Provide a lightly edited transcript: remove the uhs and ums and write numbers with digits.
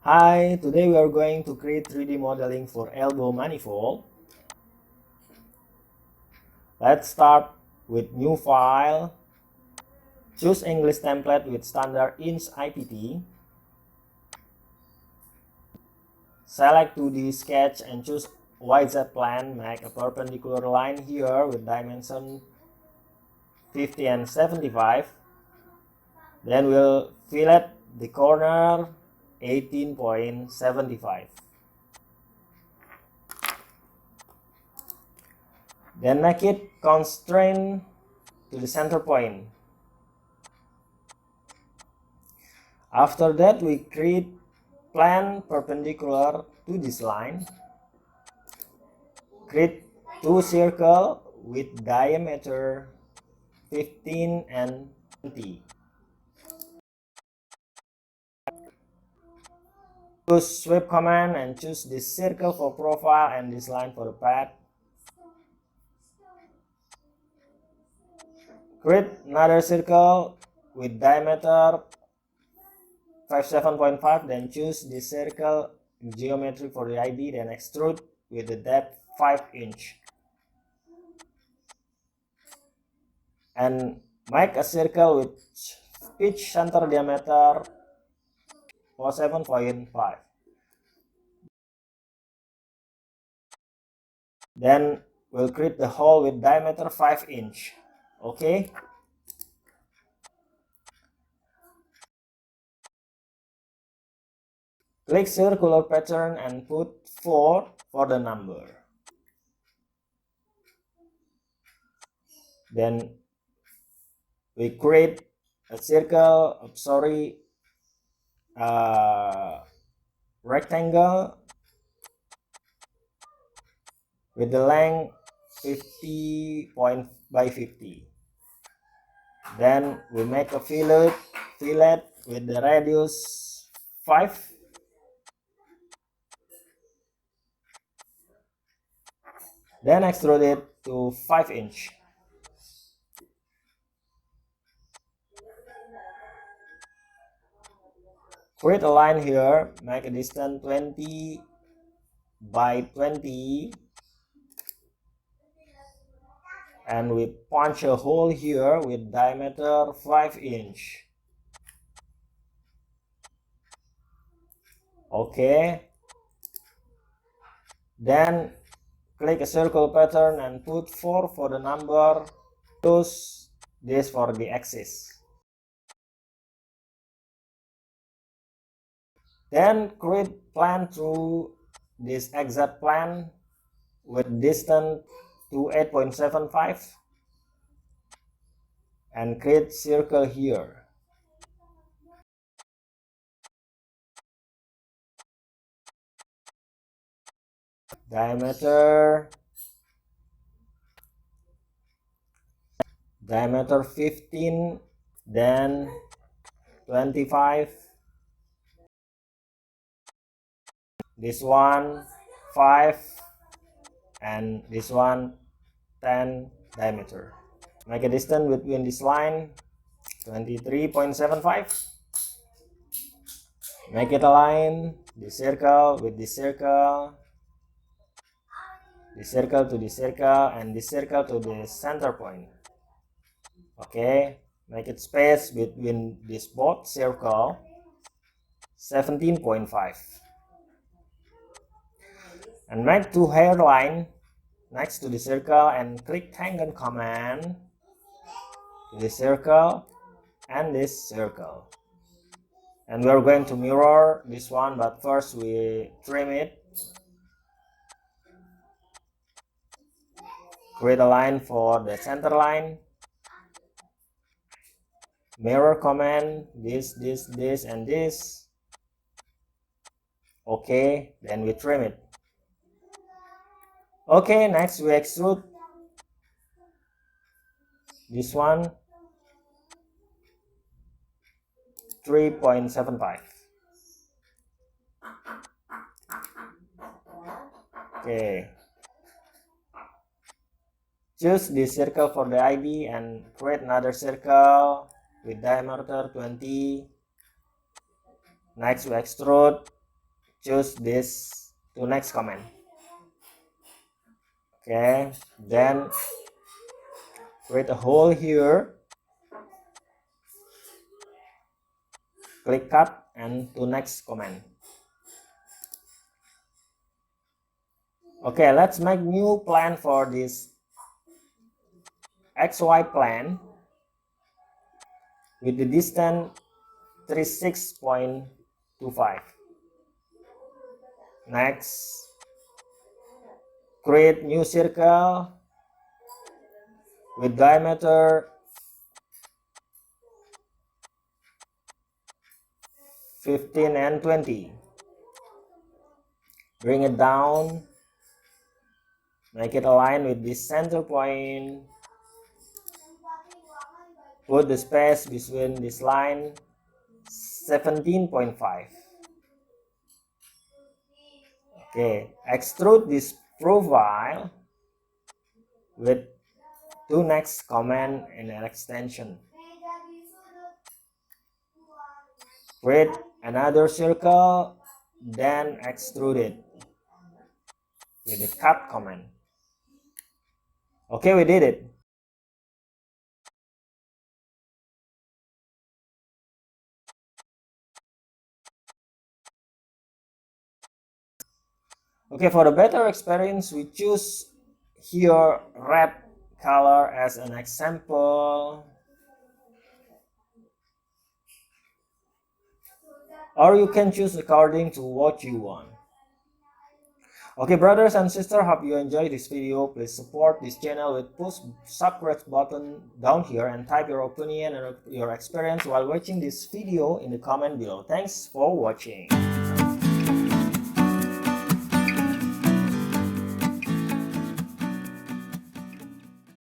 Hi, today we are going to create 3D modeling for elbow manifold. Let's start with new file. Choose English template with standard inch IPT. Select 2D sketch and choose YZ plan. Make a perpendicular line here with dimension 50 and 75. Then we'll fillet the corner 18.75. Then make it constraint to the center point. After that, we create plan perpendicular to this line. Create two circles with diameter 15 and 20. Choose sweep command and choose this circle for profile and this line for the path. Create another circle with diameter 57.5, then choose this circle geometry for the ID, then extrude with the depth 5 inch. And make a circle with pitch center diameter 7.5. Then we'll create the hole with diameter 5 inch. Okay. Click circular pattern and put 4 for the number. Then we create a circle, rectangle with the length 50 by 50. Then we make a fillet with the radius 5. Then extrude it to 5 inch. Create a line here, make a distance 20 by 20. And we punch a hole here with diameter 5 inch. Okay. Then click a circle pattern and put 4 for the number. Choose this for the axis. Then create plan through this exact plan with distance to 8.75 and create circle here. Diameter 15, then 25. This one 5 and this one 10 diameter. Make a distance between this line 23.75. Make it align the circle with this circle, the circle to the circle, and the circle to the center point. Okay, make it space between this both circle 17.5. And make two hairline next to the circle and click tangent command to the circle and this circle. And we are going to mirror this one, but first we trim it. Create a line for the center line. Mirror command this, and this. Okay, then we trim it. Okay, next we extrude this one 3.75. Okay, choose this circle for the ID and create another circle with diameter 20. Next we extrude choose this to next command. Okay, then create a hole here, click cut and to next command. Okay, let's make new plan for this XY plane with the distance 36.25. Next, create new circle with diameter 15 and 20. Bring it down, make it align with this center point. Put the space between this line 17.5. Okay, extrude this profile with to next command and an extension. Create another circle, then extrude it with the cut command. Okay, we did it. Okay, for the better experience, we choose here red color as an example, or you can choose according to what you want. Okay, brothers and sisters, hope you enjoyed this video. Please support this channel with push subscribe button down here and type your opinion and your experience while watching this video in the comment below. Thanks for watching.